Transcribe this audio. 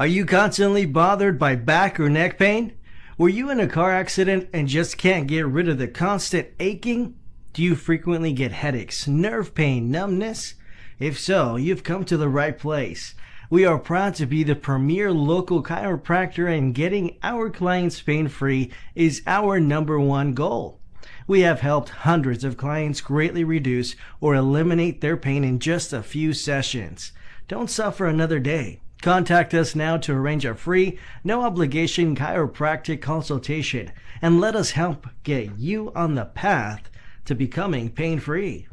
Are you constantly bothered by back or neck pain? Were you in a car accident and just can't get rid of the constant aching? Do you frequently get headaches, nerve pain, numbness? If so, you've come to the right place. We are proud to be the premier local chiropractor, and getting our clients pain-free is our #1 goal. We have helped hundreds of clients greatly reduce or eliminate their pain in just a few sessions. Don't suffer another day. Contact us now to arrange a free, no-obligation chiropractic consultation and let us help get you on the path to becoming pain-free.